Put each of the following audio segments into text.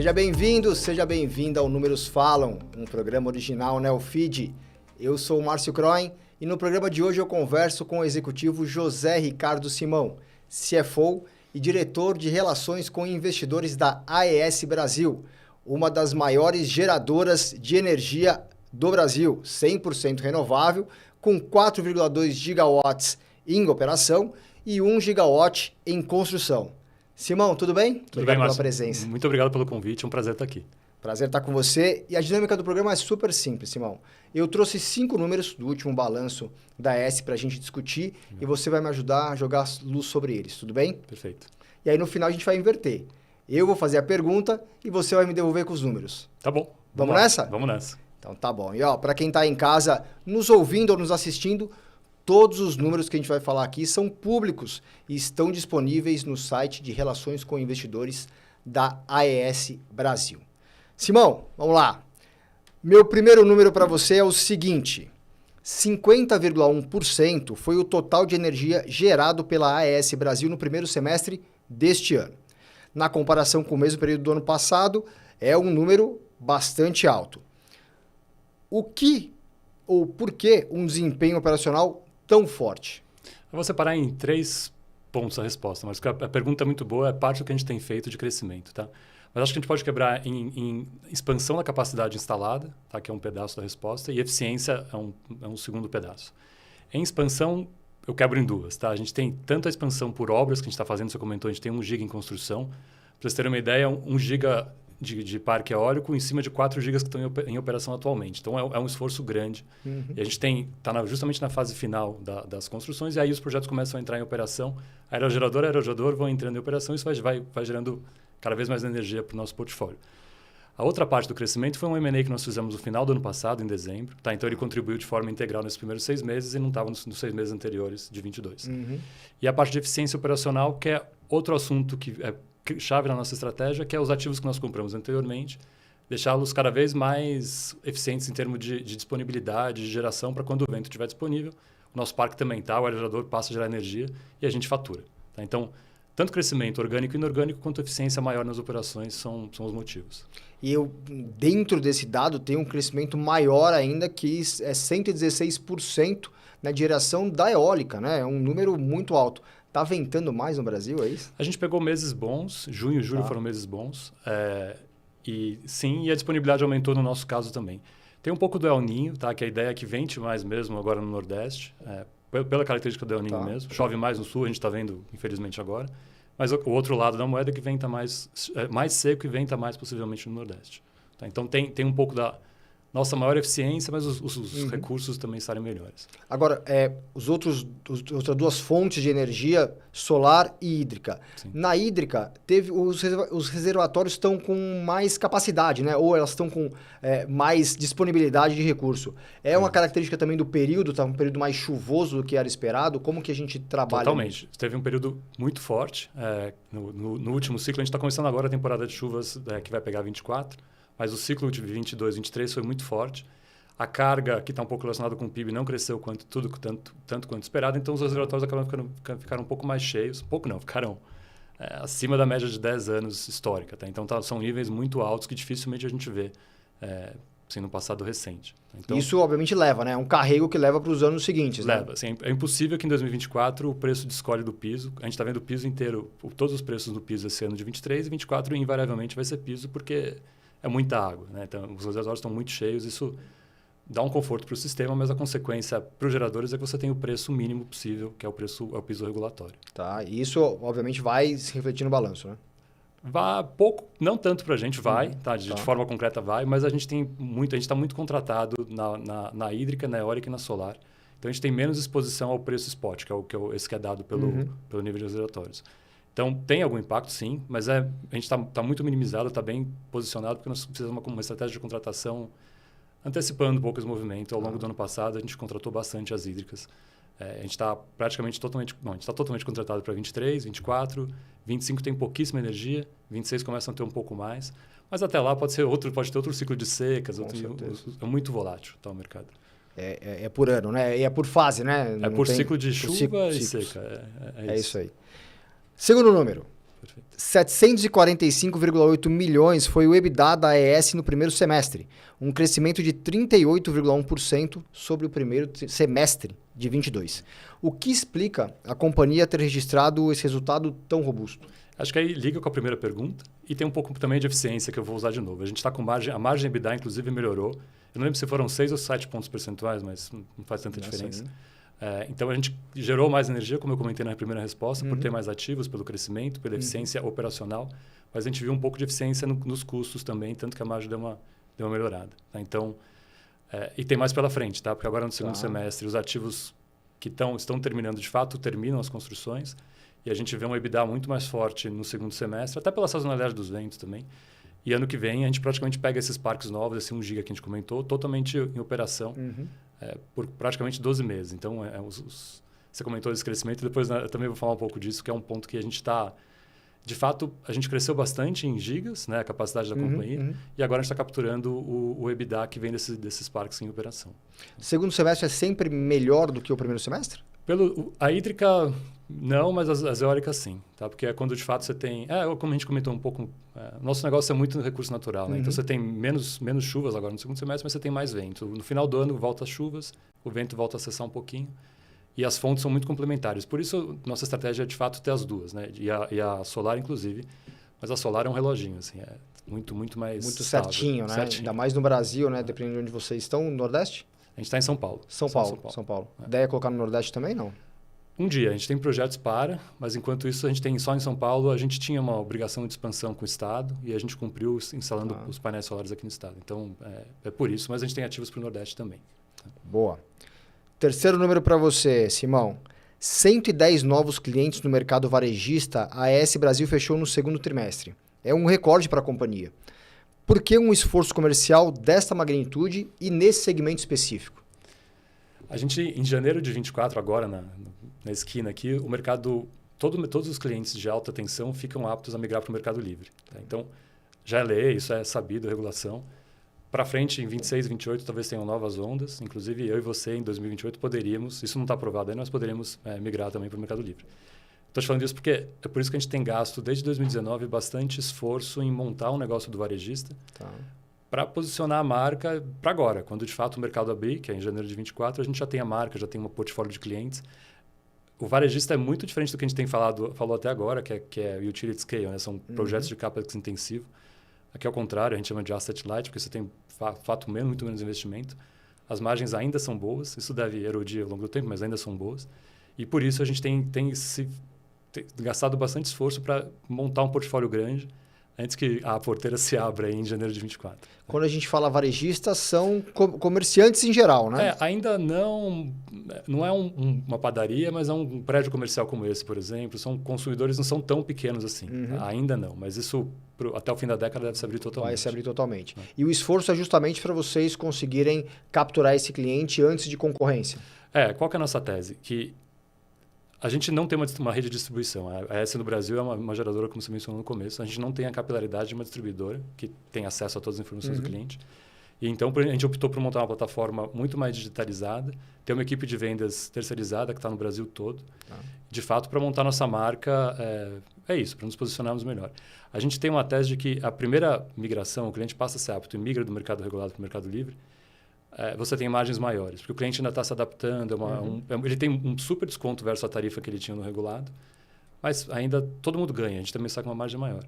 Seja bem-vindo, seja bem-vinda ao Números Falam, um programa original Neofeed. Eu sou o Márcio Croin e no programa de hoje eu converso com o executivo José Ricardo Simão, CFO e diretor de Relações com Investidores da AES Brasil, uma das maiores geradoras de energia do Brasil, 100% renovável, com 4,2 gigawatts em operação e 1 gigawatt em construção. Simão, tudo bem? Tudo bem, Márcio. Pela presença. Muito obrigado pelo convite, é um prazer estar aqui. Prazer estar com você. E a dinâmica do programa é super simples, Simão. Eu trouxe 5 números do último balanço da AES para a gente discutir e você vai me ajudar a jogar luz sobre eles, tudo bem? Perfeito. E aí no final a gente vai inverter. Eu vou fazer a pergunta e você vai me devolver com os números. Tá bom. Vamos nessa? Vamos nessa. Então tá bom. E para quem está em casa nos ouvindo ou nos assistindo, todos os números que a gente vai falar aqui são públicos e estão disponíveis no site de Relações com Investidores da AES Brasil. Simão, vamos lá. Meu primeiro número para você é o seguinte: 50,1% foi o total de energia gerado pela AES Brasil no primeiro semestre deste ano. Na comparação com o mesmo período do ano passado, é um número bastante alto. O que ou por que um desempenho operacional tão forte? Eu vou separar em 3 pontos a resposta, mas a pergunta é muito boa, é parte do que a gente tem feito de crescimento, tá? Mas acho que a gente pode quebrar em expansão da capacidade instalada, tá? Que é um pedaço da resposta, e eficiência é um segundo pedaço. Em expansão, eu quebro em 2, tá? A gente tem tanto a expansão por obras que a gente está fazendo, você comentou, a gente tem 1 giga em construção. Para vocês terem uma ideia, 1 giga de parque eólico em cima de 4 gigas que estão em operação atualmente. Então, é um esforço grande. Uhum. E a gente está justamente na fase final das construções, e aí os projetos começam a entrar em operação. Aerogerador vão entrando em operação, e isso vai gerando cada vez mais energia para o nosso portfólio. A outra parte do crescimento foi um M&A que nós fizemos no final do ano passado, em dezembro. Tá? Então, ele contribuiu de forma integral nesses primeiros 6 meses e não estava nos 6 meses anteriores de 22. Uhum. E a parte de eficiência operacional, que é outro assunto que é chave na nossa estratégia, que é os ativos que nós compramos anteriormente, deixá-los cada vez mais eficientes em termos de disponibilidade, de geração, para quando o vento estiver disponível. O nosso parque também está, o aerogerador passa a gerar energia e a gente fatura. Tá? Então, tanto crescimento orgânico e inorgânico, quanto eficiência maior nas operações são os motivos. E dentro desse dado, tem um crescimento maior ainda, que é 116% na geração da eólica, né? É um número muito alto. Está ventando mais no Brasil, é isso? A gente pegou meses bons, junho e julho foram meses bons. E a disponibilidade aumentou no nosso caso também. Tem um pouco do El Niño, tá? Que a ideia é que vente mais mesmo agora no Nordeste, pela característica do El Niño mesmo. Chove mais no Sul, a gente está vendo, infelizmente, agora. Mas o outro lado da moeda é que venta mais seco e venta mais possivelmente no Nordeste. Tá? Então, tem um pouco da nossa maior eficiência, mas os recursos também estarem melhores. Agora, outras 2 fontes de energia, solar e hídrica. Sim. Na hídrica, os reservatórios estão com mais capacidade, né? Ou elas estão com mais disponibilidade de recurso. É uma característica também do período, tá um período mais chuvoso do que era esperado? Como que a gente trabalha? Totalmente. Nisso? Teve um período muito forte. No último ciclo, a gente está começando agora a temporada de chuvas que vai pegar 24. Mas o ciclo de 22, 23 foi muito forte. A carga, que está um pouco relacionada com o PIB, não cresceu tanto quanto esperado. Então, os reservatórios ficaram um pouco mais cheios. Ficaram acima da média de 10 anos histórica. Tá? Então, são níveis muito altos que dificilmente a gente vê assim, no passado recente. Então, isso, obviamente, leva, né? É um carrego que leva para os anos seguintes. Leva. Né? Assim, é impossível que em 2024 o preço de escolha do piso... A gente está vendo o piso inteiro, todos os preços do piso esse ano de 23 e 24, invariavelmente vai ser piso, porque é muita água, né? Então, os reservatórios estão muito cheios, isso dá um conforto para o sistema, mas a consequência para os geradores é que você tem o preço mínimo possível, que é o piso regulatório. Tá, e isso, obviamente, vai se refletir no balanço, né? Pouco, não tanto para a gente, tá? De forma concreta vai, mas a gente está muito contratado na hídrica, na eólica e na solar. Então, a gente tem menos exposição ao preço spot, esse que é dado pelo nível de reservatórios. Então, tem algum impacto, sim, mas a gente está muito minimizado, está bem posicionado, porque nós precisamos de uma estratégia de contratação antecipando um pouco esse movimento. Ao longo do ano passado, a gente contratou bastante as hídricas. A gente está praticamente totalmente contratado para 23, 24, 25 tem pouquíssima energia, 26 começam a ter um pouco mais, mas até lá pode ter outro ciclo de secas, é muito volátil tá, o mercado. É por ano, né? E é por fase, né? É por ciclo de chuva e seca. É isso aí. Segundo número, perfeito. 745,8 milhões foi o EBITDA da AES no primeiro semestre, um crescimento de 38,1% sobre o primeiro semestre de 22. O que explica a companhia ter registrado esse resultado tão robusto? Acho que aí liga com a primeira pergunta e tem um pouco também de eficiência que eu vou usar de novo. A gente está com a margem EBITDA, inclusive, melhorou. Eu não lembro se foram 6 ou 7 pontos percentuais, mas não faz tanta diferença. Então, a gente gerou mais energia, como eu comentei na primeira resposta, por ter mais ativos, pelo crescimento, pela eficiência operacional. Mas a gente viu um pouco de eficiência nos custos também, tanto que a margem deu uma melhorada. Tá? Então, e tem mais pela frente, tá? Porque agora no segundo semestre, os ativos que estão terminando, de fato, terminam as construções. E a gente vê um EBITDA muito mais forte no segundo semestre, até pela sazonalidade dos ventos também. E ano que vem, a gente praticamente pega esses parques novos, esse 1 giga que a gente comentou, totalmente em operação. Por praticamente 12 meses. Então, você comentou desse crescimento, depois eu também vou falar um pouco disso, que é um ponto que a gente está... De fato, a gente cresceu bastante em gigas, né, a capacidade da companhia, e agora a gente está capturando o EBITDA que vem desses parques em operação. Segundo semestre é sempre melhor do que o primeiro semestre? A hídrica, não, mas as eólicas sim. Tá? Porque é quando de fato você tem... como a gente comentou um pouco, nosso negócio é muito no recurso natural. Né? Então você tem menos chuvas agora no segundo semestre, mas você tem mais vento. No final do ano volta as chuvas, o vento volta a cessar um pouquinho. E as fontes são muito complementares. Por isso, nossa estratégia é de fato ter as duas. Né? E a solar, inclusive. Mas a solar é um reloginho. Assim, é muito mais muito estável, certinho, né? Ainda mais no Brasil, né? Dependendo de onde vocês estão, no Nordeste? A gente está em São Paulo. São Paulo. Ideia é colocar no Nordeste também, não? Um dia, a gente tem projetos mas enquanto isso a gente tem só em São Paulo, a gente tinha uma obrigação de expansão com o Estado e a gente cumpriu instalando os painéis solares aqui no Estado. Então, é por isso, mas a gente tem ativos para o Nordeste também. Boa. Terceiro número para você, Simão. 110 novos clientes no mercado varejista, a AES Brasil fechou no segundo trimestre. É um recorde para a companhia. Por que um esforço comercial desta magnitude e nesse segmento específico? A gente, em janeiro de 24, agora na esquina aqui, o mercado, todos os clientes de alta tensão ficam aptos a migrar para o Mercado Livre. Tá? Então, já é lei, isso é sabido, regulação. Para frente, em 26, 28, talvez tenham novas ondas. Inclusive, eu e você, em 2028, poderíamos, isso não está aprovado ainda, nós poderíamos migrar também para o Mercado Livre. Estou te falando isso porque é por isso que a gente tem gasto, desde 2019, bastante esforço em montar um negócio do varejista para posicionar a marca para agora. Quando, de fato, o mercado abrir, que é em janeiro de 24, a gente já tem a marca, já tem um portfólio de clientes. O varejista é muito diferente do que a gente tem falou até agora, que é utility scale, né? São projetos de capex intensivo. Aqui, ao contrário, a gente chama de asset light, porque você tem, fato, muito menos investimento. As margens ainda são boas, isso deve erodir ao longo do tempo, mas ainda são boas. E por isso a gente tem gastado bastante esforço para montar um portfólio grande antes que a porteira se abra em janeiro de 24. Quando a gente fala varejistas, são comerciantes em geral, né? Ainda não é uma padaria, mas é um prédio comercial como esse, por exemplo. São consumidores, não são tão pequenos assim. Ainda não, mas isso até o fim da década deve se abrir totalmente. Vai se abrir totalmente. E o esforço é justamente para vocês conseguirem capturar esse cliente antes de concorrência. Qual que é a nossa tese? Que a gente não tem uma rede de distribuição. A AES no Brasil é uma geradora, como você mencionou no começo. A gente não tem a capilaridade de uma distribuidora que tem acesso a todas as informações do cliente. E então, a gente optou por montar uma plataforma muito mais digitalizada, ter uma equipe de vendas terceirizada que está no Brasil todo. De fato, para montar nossa marca, é isso, para nos posicionarmos melhor. A gente tem uma tese de que a primeira migração, o cliente passa a ser apto e migra do mercado regulado para o mercado livre, você tem margens maiores, porque o cliente ainda está se adaptando, ele tem um super desconto versus a tarifa que ele tinha no regulado, mas ainda todo mundo ganha, a gente também sai com uma margem maior.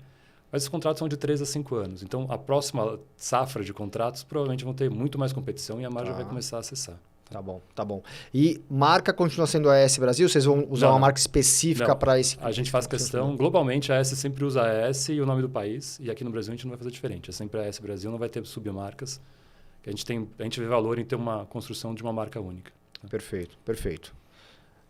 Mas os contratos são de 3 a 5 anos, então a próxima safra de contratos provavelmente vão ter muito mais competição e a margem vai começar a acessar. Tá bom. E marca continua sendo a AES Brasil? Vocês vão usar uma marca específica para esse... A gente faz questão, globalmente a AES sempre usa a AES e o nome do país, e aqui no Brasil a gente não vai fazer diferente, é sempre a AES Brasil, não vai ter submarcas. A gente vê valor em ter uma construção de uma marca única. Perfeito.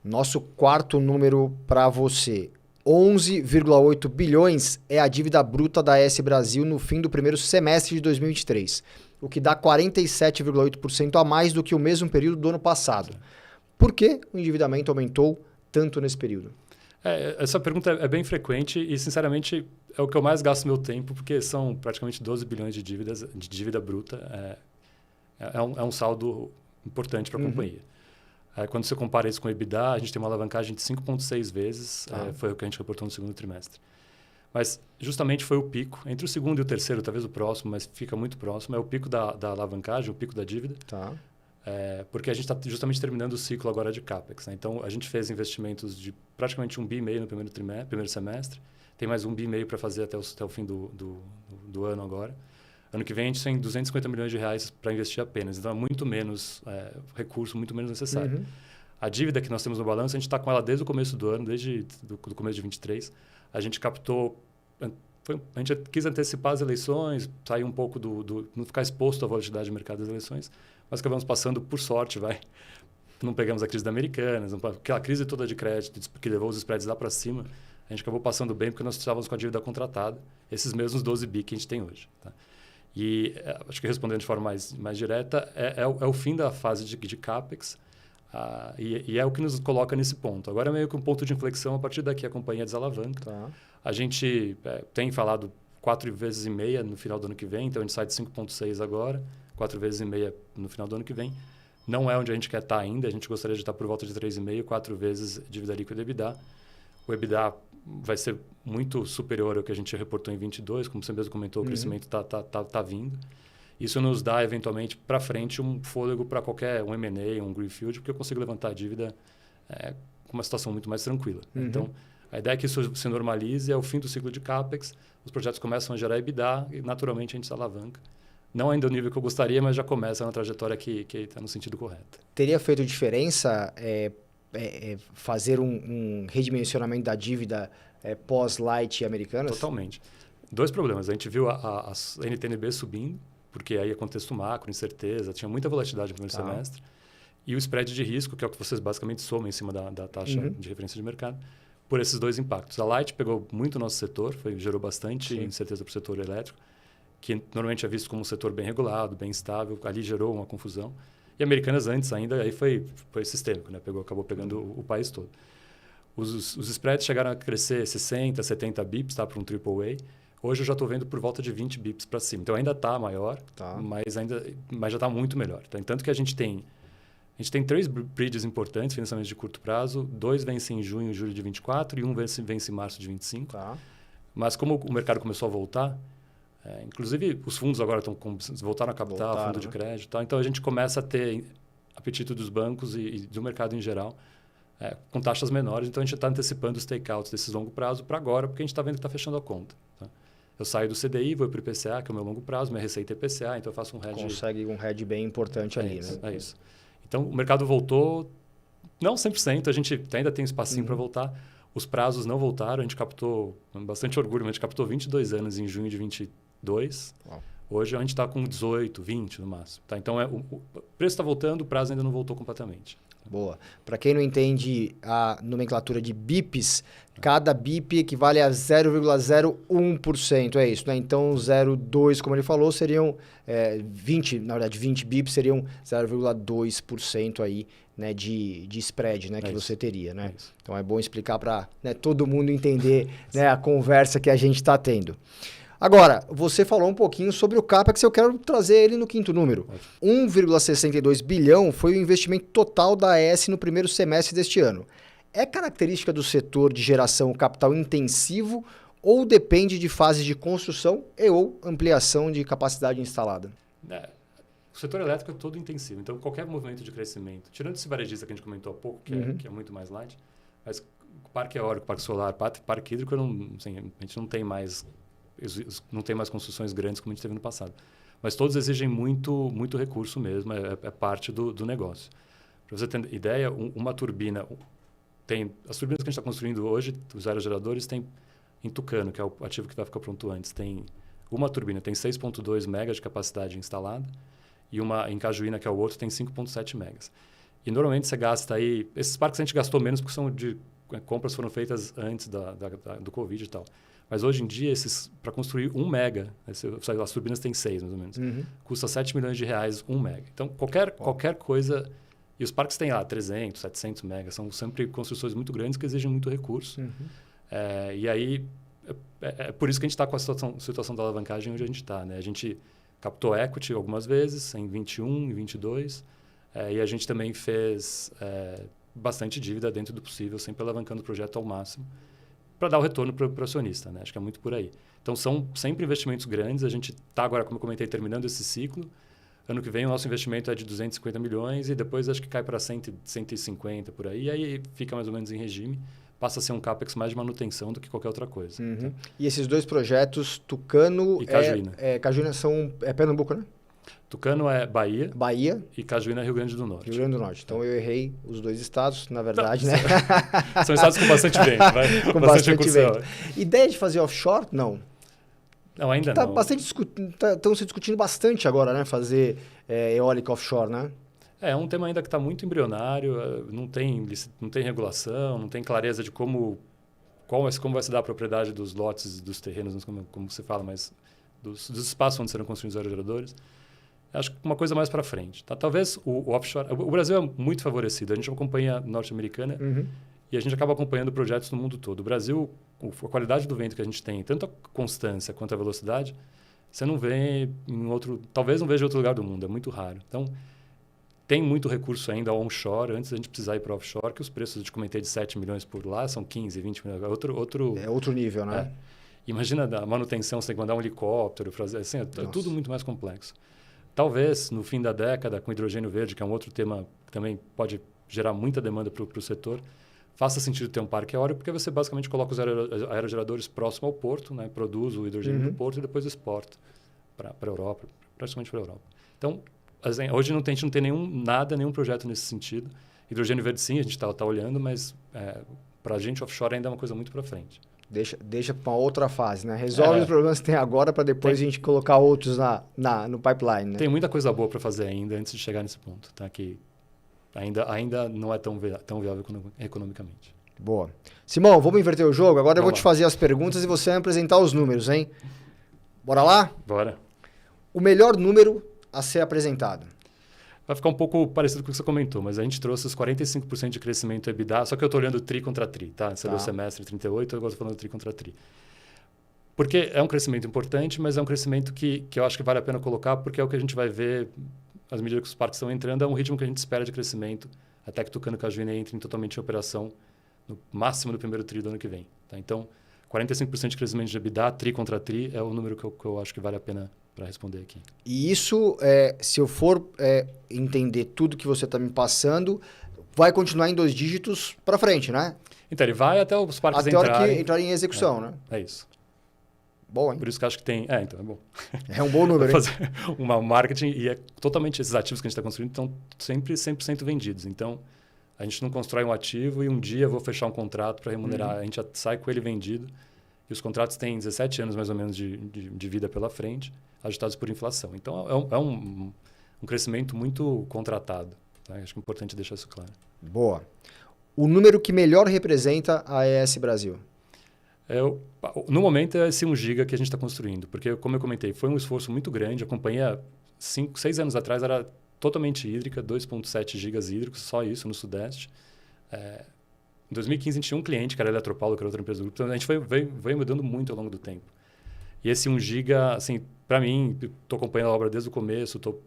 Nosso quarto número para você. 11,8 bilhões é a dívida bruta da AES Brasil no fim do primeiro semestre de 2023, o que dá 47,8% a mais do que o mesmo período do ano passado. Por que o endividamento aumentou tanto nesse período? Essa pergunta é bem frequente e, sinceramente, é o que eu mais gasto meu tempo, porque são praticamente 12 bilhões de dívida bruta. É um saldo importante para a companhia. Quando você compara isso com o EBITDA, a gente tem uma alavancagem de 5,6 vezes, foi o que a gente reportou no segundo trimestre. Mas justamente foi o pico. Entre o segundo e o terceiro, talvez o próximo, mas fica muito próximo, é o pico da alavancagem, o pico da dívida. Tá. Porque a gente está justamente terminando o ciclo agora de CAPEX. Né? Então, a gente fez investimentos de praticamente 1,5 bi no primeiro semestre. Tem mais 1,5 bi para fazer até o fim do ano agora. Ano que vem, a gente tem 250 milhões de reais para investir apenas. Então, é muito menos recurso, muito menos necessário. Uhum. A dívida que nós temos no balanço, a gente está com ela desde o começo do ano, desde o começo de 23. A gente captou... A gente quis antecipar as eleições, sair um pouco não ficar exposto à volatilidade do mercado das eleições, mas acabamos passando, por sorte, não pegamos a crise da Americanas, aquela crise toda de crédito que levou os spreads lá para cima, a gente acabou passando bem porque nós estávamos com a dívida contratada, esses mesmos 12 bi que a gente tem hoje. Tá? E acho que respondendo de forma mais direta, é o fim da fase de CAPEX, e é o que nos coloca nesse ponto. Agora é meio que um ponto de inflexão, a partir daqui a companhia desalavanca. Tá. A gente tem falado 4,5 vezes no final do ano que vem, então a gente sai de 5,6 agora, 4,5 vezes no final do ano que vem. Não é onde a gente quer estar ainda, a gente gostaria de estar por volta de 3,5, 4 vezes dívida líquida e EBITDA. O EBITDA vai ser muito superior ao que a gente reportou em 22, como você mesmo comentou, o crescimento está vindo. Isso nos dá, eventualmente, para frente, um fôlego para qualquer um M&A, um greenfield, porque eu consigo levantar a dívida com uma situação muito mais tranquila. Uhum. Então, a ideia é que isso se normalize, é o fim do ciclo de CAPEX, os projetos começam a gerar EBITDA e, naturalmente, a gente se alavanca. Não ainda no nível que eu gostaria, mas já começa na trajetória que está no sentido correto. Teria feito diferença fazer um redimensionamento da dívida pós-Light Americanas? Totalmente. 2 problemas. A gente viu a NTNB subindo, porque aí é contexto macro, incerteza, tinha muita volatilidade no primeiro semestre. E o spread de risco, que é o que vocês basicamente somam em cima da taxa de referência de mercado, por esses 2 impactos. A Light pegou muito o nosso setor, gerou bastante incerteza para o setor elétrico, que normalmente é visto como um setor bem regulado, bem estável, ali gerou uma confusão. E Americanas antes ainda, aí foi sistêmico, né? Acabou pegando o país todo. Os spreads chegaram a crescer 60, 70 bips, tá? Para um AAA. Hoje eu já estou vendo por volta de 20 bips para cima. Então ainda está maior, mas já está muito melhor. Tá? Tanto que a gente tem 3 bridges importantes, financiamentos de curto prazo. 2 vencem em junho e julho de 24 e 1 vence em março de 25. Tá. Mas como o mercado começou a voltar, inclusive os fundos agora voltaram a captar, fundo de crédito. Tá? Então a gente começa a ter apetite dos bancos e do mercado em geral, com taxas menores. Então a gente está antecipando os takeouts desses longo prazo para agora, porque a gente está vendo que está fechando a conta. Tá? Eu saio do CDI, vou para o IPCA, que é o meu longo prazo, minha receita é IPCA, então eu faço um hedge. Consegue um hedge bem importante ali, né? É isso. Então, o mercado voltou, não 100%, a gente ainda tem espacinho para voltar. Os prazos não voltaram, a gente captou, com bastante orgulho, mas a gente captou 22 anos em junho de 22. Uau. Hoje a gente está com 18, 20 no máximo. Tá? Então, o preço está voltando, o prazo ainda não voltou completamente. Boa. Para quem não entende a nomenclatura de bips, cada bip equivale a 0,01%, é isso, né? Então, 0,2, como ele falou, seriam 20 bips seriam 0,2% aí, né, de spread, né, que você teria, né? Então, é bom explicar para todo mundo entender né, a conversa que a gente está tendo. Agora, você falou um pouquinho sobre o CAPEX, eu quero trazer ele no quinto número. 1,62 bilhão foi o investimento total da AES no primeiro semestre deste ano. É característica do setor de geração capital intensivo ou depende de fases de construção e ou ampliação de capacidade instalada? O setor elétrico é todo intensivo, então qualquer movimento de crescimento, tirando esse varejista que a gente comentou há pouco, que é muito mais light, mas parque eólico, parque solar, parque hídrico, a gente não tem mais construções grandes como a gente teve no passado. Mas todos exigem muito recurso mesmo, é parte do negócio. Para você ter ideia, uma turbina... As turbinas que a gente está construindo hoje, os aerogeradores, tem em Tucano, que é o ativo que vai ficar pronto antes, tem uma turbina, tem 6,2 megas de capacidade instalada, e uma em Cajuína, que é o outro, tem 5,7 megas. E normalmente você gasta aí... Esses parques a gente gastou menos porque são compras foram feitas antes do Covid e tal. Mas hoje em dia, para construir 1 mega, as turbinas têm 6 mais ou menos, custa 7 milhões de reais 1 mega. Então, qualquer coisa... E os parques têm lá 300, 700 megas, são sempre construções muito grandes que exigem muito recurso. E aí, é por isso que a gente está com a situação da alavancagem onde a gente está. Né? A gente captou equity algumas vezes, em 21, em 22, e a gente também fez bastante dívida dentro do possível, sempre alavancando o projeto ao máximo. para dar o retorno para o acionista, né? Acho que é muito por aí. Então, são sempre investimentos grandes. A gente está agora, como eu comentei, terminando esse ciclo. Ano que vem, o nosso investimento é de 250 milhões e depois acho que cai para 150 por aí. E aí fica mais ou menos em regime. Passa a ser um CAPEX mais de manutenção do que qualquer outra coisa. Uhum. E esses dois projetos, Tucano e Cajuína. Cajuína é Pernambuco, né? Tucano é Bahia. Bahia. E Cajuína é Rio Grande do Norte. Rio Grande do Norte. Então eu errei os dois estados, na verdade, né? São estados com bastante vento, vai. Com bastante vento. Ideia de fazer offshore? Não. Não, ainda não. Estão se discutindo bastante agora, né? Fazer eólica offshore, né? É um tema ainda que está muito embrionário, não tem regulação, não tem clareza de como vai se dar a propriedade dos lotes, dos terrenos, como se fala, mas dos espaços onde serão construídos os aerogeradores. Acho que uma coisa mais para frente. Tá? Talvez o offshore... O Brasil é muito favorecido. A gente é uma companhia norte-americana e a gente acaba acompanhando projetos no mundo todo. O Brasil, a qualidade do vento que a gente tem, tanto a constância quanto a velocidade, você não vê em outro... Talvez não veja em outro lugar do mundo. É muito raro. Então, tem muito recurso ainda onshore, antes da gente precisar ir para offshore, que os preços, eu te comentei, de 7 milhões por lá, são 15, 20 milhões. É outro nível, né? Imagina a manutenção, você tem que mandar um helicóptero, fazer, assim, é tudo muito mais complexo. Talvez, no fim da década, com hidrogênio verde, que é um outro tema que também pode gerar muita demanda para o setor, faça sentido ter um parque eólico, porque você basicamente coloca os aerogeradores próximo ao porto, né? Produz o hidrogênio do porto e depois exporta para a Europa, praticamente para a Europa. Então, assim, hoje a gente não tem nenhum projeto nesse sentido. Hidrogênio verde sim, a gente está olhando, mas para a gente offshore ainda é uma coisa muito para frente. Deixa para uma outra fase, né? Resolve os problemas que tem agora para depois a gente colocar outros no pipeline, né? Tem muita coisa boa para fazer ainda antes de chegar nesse ponto, tá? Que ainda não é tão viável economicamente. Boa. Simão, vamos inverter o jogo? Agora eu vou te fazer as perguntas e você vai apresentar os números, hein? Bora lá? Bora. O melhor número a ser apresentado. Vai ficar um pouco parecido com o que você comentou, mas a gente trouxe os 45% de crescimento EBITDA, só que eu estou olhando tri contra tri, tá? Você deu o semestre 38, eu estou falando tri contra tri. Porque é um crescimento importante, mas é um crescimento que eu acho que vale a pena colocar, porque é o que a gente vai ver, às medida que os parques estão entrando, é um ritmo que a gente espera de crescimento, até que Tucano e Cajuína entrem totalmente em operação no máximo do primeiro tri do ano que vem. Tá? Então, 45% de crescimento de EBITDA, tri contra tri, é o número que eu acho que vale a pena para responder aqui. E isso, se eu for entender tudo que você está me passando, vai continuar em 2 dígitos para frente, né? Então, ele vai até os parques entrarem. Até a hora que entrar em execução, né? É isso. Bom, hein? Por isso que eu acho que tem... então é bom. É um bom número, fazer uma marketing e totalmente esses ativos que a gente está construindo estão sempre 100% vendidos. Então, a gente não constrói um ativo e um dia eu vou fechar um contrato para remunerar. A gente já sai com ele vendido e os contratos têm 17 anos mais ou menos de vida pela frente, ajustados por inflação. Então, é um crescimento muito contratado. Tá? Acho que é importante deixar isso claro. Boa. O número que melhor representa a AES Brasil? No momento, é esse 1 giga que a gente está construindo. Porque, como eu comentei, foi um esforço muito grande. A companhia, 6 anos atrás, era totalmente hídrica, 2,7 gigas hídricos, só isso no Sudeste. Em 2015, a gente tinha um cliente, que era a Eletropaulo, que era outra empresa do grupo. Então, a gente veio mudando muito ao longo do tempo. E esse 1 giga, assim, para mim, estou acompanhando a obra desde o começo, estou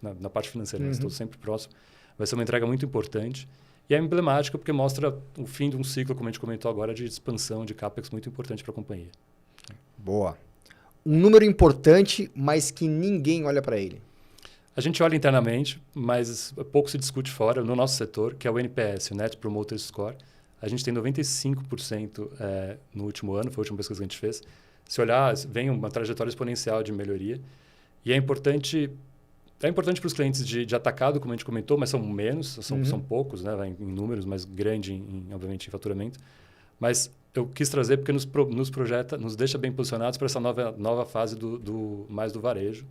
na parte financeira, mas estou sempre próximo. Vai ser uma entrega muito importante. E é emblemática porque mostra o fim de um ciclo, como a gente comentou agora, de expansão de CAPEX muito importante para a companhia. Boa. Um número importante, mas que ninguém olha para ele. A gente olha internamente, mas pouco se discute fora, no nosso setor, que é o NPS, o Net Promoter Score. A gente tem 95% no último ano, foi a última pesquisa que a gente fez. Se olhar, vem uma trajetória exponencial de melhoria. E é importante para os clientes de atacado, como a gente comentou, mas são menos, são poucos, né, em números, mas grande, obviamente, em faturamento. Mas eu quis trazer porque nos projeta, nos deixa bem posicionados para essa nova fase mais do varejo,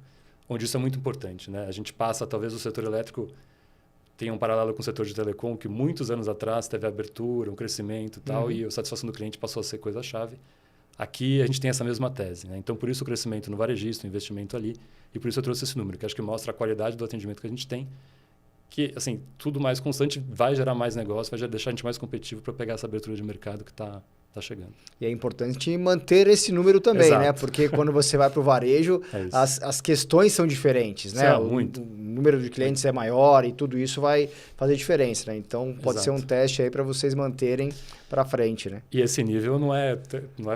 onde isso é muito importante. Né? A gente passa, talvez o setor elétrico tenha um paralelo com o setor de telecom, que muitos anos atrás teve abertura, um crescimento e tal, e a satisfação do cliente passou a ser coisa-chave. Aqui a gente tem essa mesma tese. Né? Então, por isso o crescimento no varejista, o investimento ali, e por isso eu trouxe esse número, que acho que mostra a qualidade do atendimento que a gente tem, que, assim, tudo mais constante vai gerar mais negócio, vai deixar a gente mais competitivo para pegar essa abertura de mercado que está chegando. E é importante manter esse número também, Exato. né? Porque quando você vai para o varejo, as questões são diferentes, né? Muito. O número de clientes é maior e tudo isso vai fazer diferença, né? Então, pode ser um teste aí para vocês manterem para frente, né? E esse nível não é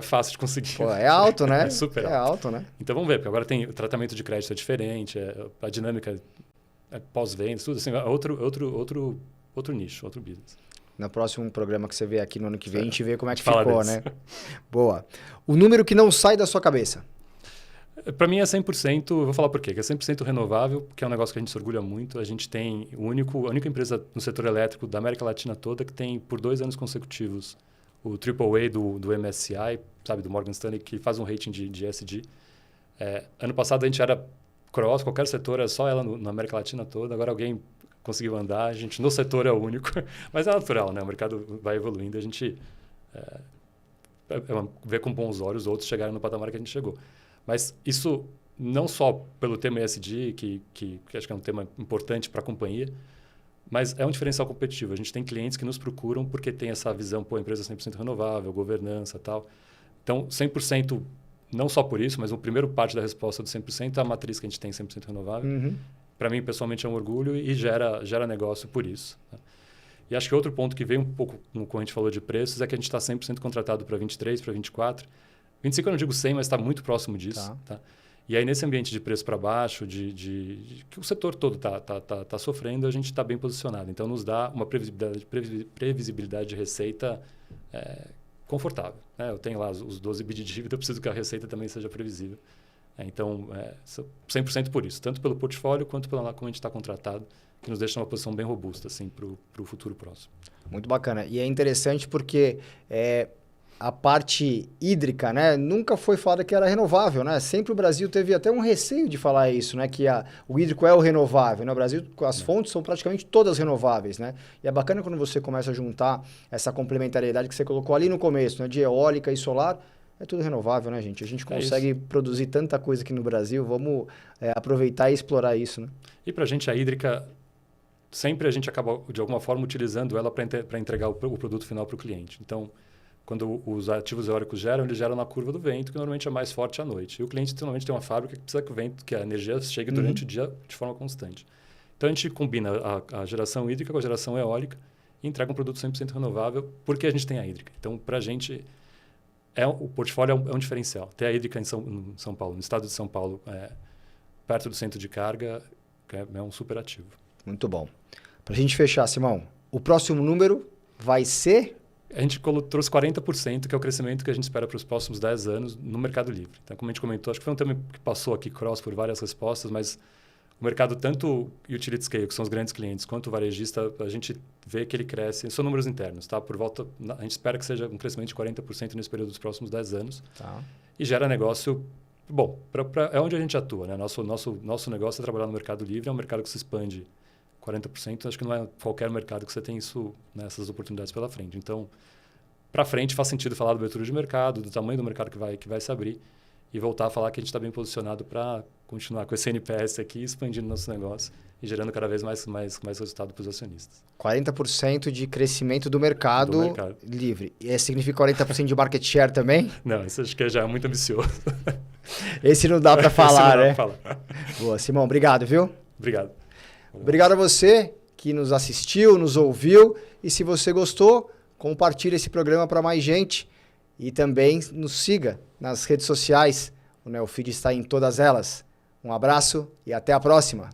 fácil de conseguir. Pô, é alto, né? É super alto. É alto, né? Então, vamos ver, porque agora tem o tratamento de crédito é diferente, a dinâmica é pós-venda, tudo assim, outro nicho, outro business. No próximo programa que você vê aqui no ano que vem, a gente vê como é que Fala ficou, desse. né? Boa. O número que não sai da sua cabeça. Para mim é 100%, eu vou falar por quê, que é 100% renovável, que é um negócio que a gente se orgulha muito. A gente tem a única empresa no setor elétrico da América Latina toda que tem, por 2 anos consecutivos, o AAA do MSCI, sabe, do Morgan Stanley, que faz um rating de ESG. Ano passado a gente era cross, qualquer setor, era só ela na América Latina toda. Agora alguém conseguiu andar, a gente no setor é o único, mas é natural, né? O mercado vai evoluindo, a gente vê com bons olhos outros chegarem no patamar que a gente chegou. Mas isso não só pelo tema ESG, que acho que é um tema importante para a companhia, mas é um diferencial competitivo. A gente tem clientes que nos procuram porque tem essa visão, pô, empresa 100% renovável, governança e tal. Então, 100%, não só por isso, mas a primeira parte da resposta do 100% é a matriz que a gente tem 100% renovável. Uhum. Para mim, pessoalmente, é um orgulho e gera negócio por isso. Né? E acho que outro ponto que veio um pouco, como a gente falou de preços, é que a gente está 100% contratado para 23, para 24. 25 eu não digo 100, mas está muito próximo disso. Tá? E aí, nesse ambiente de preço para baixo, que o setor todo está sofrendo, a gente está bem posicionado. Então, nos dá uma previsibilidade de receita confortável. Né? Eu tenho lá os 12 bi de dívida, eu preciso que a receita também seja previsível. Então, 100% por isso, tanto pelo portfólio quanto pela como a gente está contratado, que nos deixa numa posição bem robusta assim, para o futuro próximo. Muito bacana. E é interessante porque a parte hídrica, né, nunca foi falada que era renovável, né? Sempre o Brasil teve até um receio de falar isso, né? Que o hídrico é o renovável. No Brasil, as fontes são praticamente todas renováveis, né? E é bacana quando você começa a juntar essa complementariedade que você colocou ali no começo, né? De eólica e solar. É tudo renovável, né, gente? A gente consegue produzir tanta coisa aqui no Brasil. Vamos aproveitar e explorar isso, né? E para a gente, a hídrica, sempre a gente acaba, de alguma forma, utilizando ela para entregar o produto final para o cliente. Então, quando os ativos eólicos eles geram na curva do vento, que normalmente é mais forte à noite. E o cliente, normalmente, tem uma fábrica que precisa que a energia chegue durante o dia de forma constante. Então, a gente combina a geração hídrica com a geração eólica e entrega um produto 100% renovável porque a gente tem a hídrica. Então, para a gente... o portfólio é um diferencial. Ter a hídrica em São Paulo, no estado de São Paulo, perto do centro de carga, é um super ativo. Muito bom. Para a gente fechar, Simão, o próximo número vai ser? A gente trouxe 40%, que é o crescimento que a gente espera para os próximos 10 anos no Mercado Livre. Então, como a gente comentou, acho que foi um tema que passou aqui cross por várias respostas, mas o mercado, tanto utility scale, que são os grandes clientes, quanto o varejista, a gente vê que ele cresce. São números internos, tá? A gente espera que seja um crescimento de 40% nesse período dos próximos 10 anos. Tá. E gera negócio... Bom, é onde a gente atua, né? Nosso negócio é trabalhar no Mercado Livre, é um mercado que se expande 40%. Acho que não é qualquer mercado que você tem isso, né, essas oportunidades pela frente. Então, para frente, faz sentido falar da abertura de mercado, do tamanho do mercado que vai se abrir e voltar a falar que a gente está bem posicionado para continuar com esse NPS aqui, expandindo nosso negócio e gerando cada vez mais resultado para os acionistas. 40% de crescimento do mercado livre. E significa 40% de market share também? Não, isso acho que já é muito ambicioso. Esse não dá para falar, né? Pra falar. Boa, Simão, obrigado, viu? Obrigado. Obrigado a você que nos assistiu, nos ouviu. E se você gostou, compartilhe esse programa para mais gente. E também nos siga nas redes sociais. O Neofeed está em todas elas. Um abraço e até a próxima.